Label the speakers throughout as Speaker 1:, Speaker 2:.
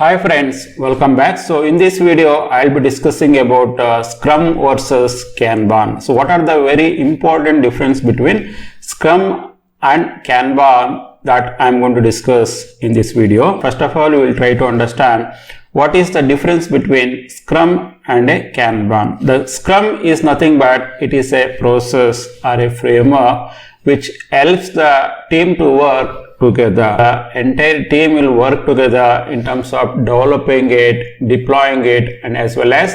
Speaker 1: Hi friends, welcome back. So in this video, I'll be discussing about Scrum versus Kanban. So what are the very important difference between Scrum and Kanban that I'm going to discuss in this video. First of all, we will try to understand what is the difference between Scrum and a Kanban. The Scrum is nothing but it is a process or a framework which helps the team to work together. The entire team will work together in terms of developing it, deploying it, and as well as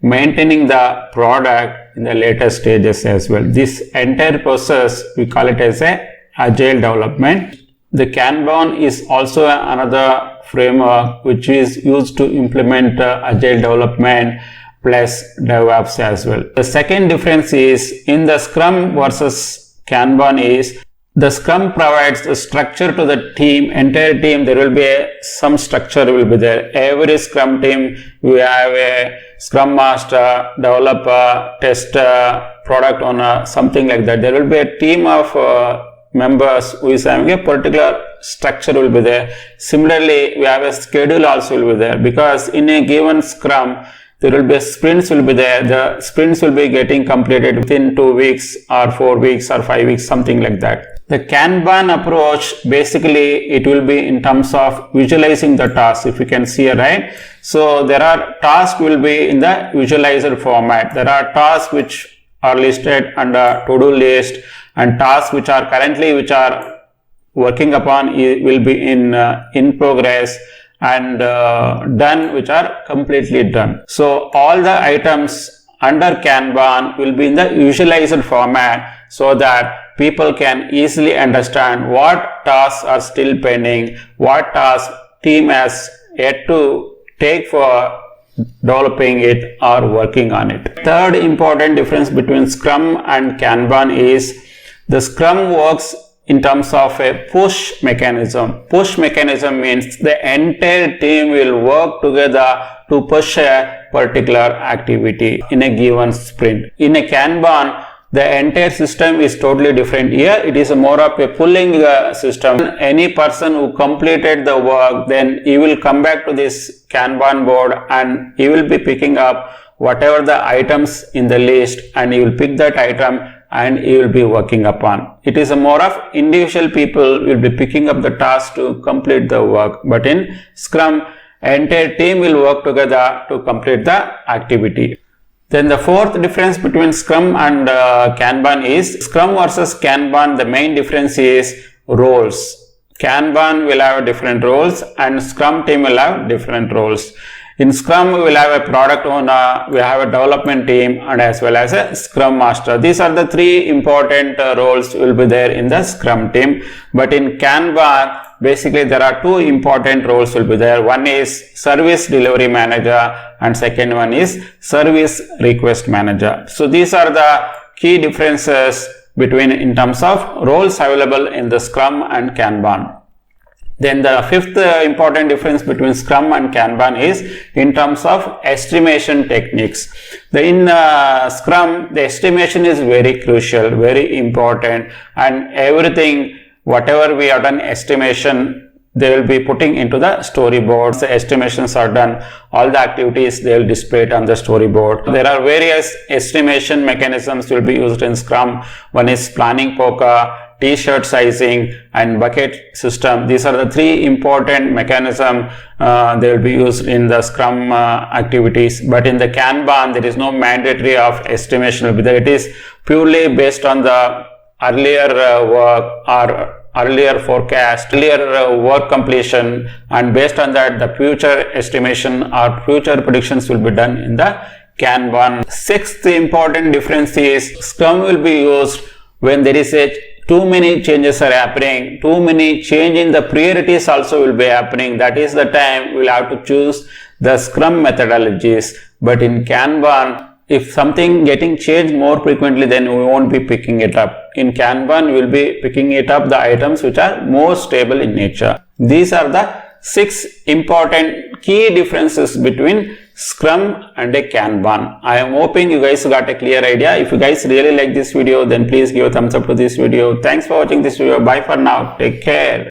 Speaker 1: maintaining the product in the later stages as well. This entire process, we call it as a agile development. The Kanban is also another framework which is used to implement agile development plus DevOps as well. The second difference is in the Scrum versus Kanban is the Scrum provides a structure to the team, entire team. There will be some structure will be there. Every Scrum team, we have a Scrum Master, developer, tester, product owner, something like that. There will be a team of members who is having a particular structure will be there. Similarly, we have a schedule also will be there, because in a given Scrum, there will be sprints will be there. The sprints will be getting completed within 2 weeks or 4 weeks or 5 weeks, something like that. The Kanban approach, basically it will be in terms of visualizing the task. If you can see, right? So there are tasks will be in the visualizer format. There are tasks which are listed under to-do list, and tasks which are currently working upon will be in progress, and done which are completely done. So all the items under Kanban will be in the visualizer format, so that people can easily understand what tasks are still pending, what tasks team has yet to take for developing it or working on it. Third important difference between Scrum and Kanban is the Scrum works in terms of a push mechanism. Push mechanism means the entire team will work together to push a particular activity in a given sprint. In a Kanban, the entire system is totally different. Here it is more of a pulling system. Any person who completed the work, then he will come back to this Kanban board and he will be picking up whatever the items in the list, and he will pick that item and he will be working upon. It is a more of individual people will be picking up the task to complete the work. But in Scrum, entire team will work together to complete the activity. Then the fourth difference between Scrum and Kanban is Scrum versus Kanban. The main difference is roles. Kanban will have different roles and Scrum team will have different roles. In Scrum, we will have a product owner, we have a development team, and as well as a Scrum Master. These are the three important roles will be there in the Scrum team. But in Kanban, basically there are two important roles will be there. One is Service Delivery Manager and second one is Service Request Manager. So these are the key differences between in terms of roles available in the Scrum and Kanban. Then the fifth important difference between Scrum and Kanban is in terms of estimation techniques. In Scrum, the estimation is very crucial, very important, and everything, whatever we have done estimation, they will be putting into the storyboards. The estimations are done, all the activities they will display it on the storyboard. There are various estimation mechanisms will be used in Scrum. One is planning poker, t-shirt sizing, and bucket system. These are the three important mechanisms they will be used in the Scrum activities. But in the Kanban, there is no mandatory of estimation. It is purely based on the earlier work or earlier forecast, earlier work completion, and based on that, the future estimation or future predictions will be done in the Kanban. Sixth important difference is Scrum will be used when there is too many changes are happening, too many change in the priorities also will be happening. That is the time we will have to choose the Scrum methodologies. But in Kanban, if something getting changed more frequently, then we won't be picking it up. In Kanban, we will be picking it up the items which are more stable in nature. These are the 6 important key differences between Scrum and a Kanban. I am hoping you guys got a clear idea. If you guys really like this video, then please give a thumbs up to this video. Thanks for watching this video. Bye for now. Take care.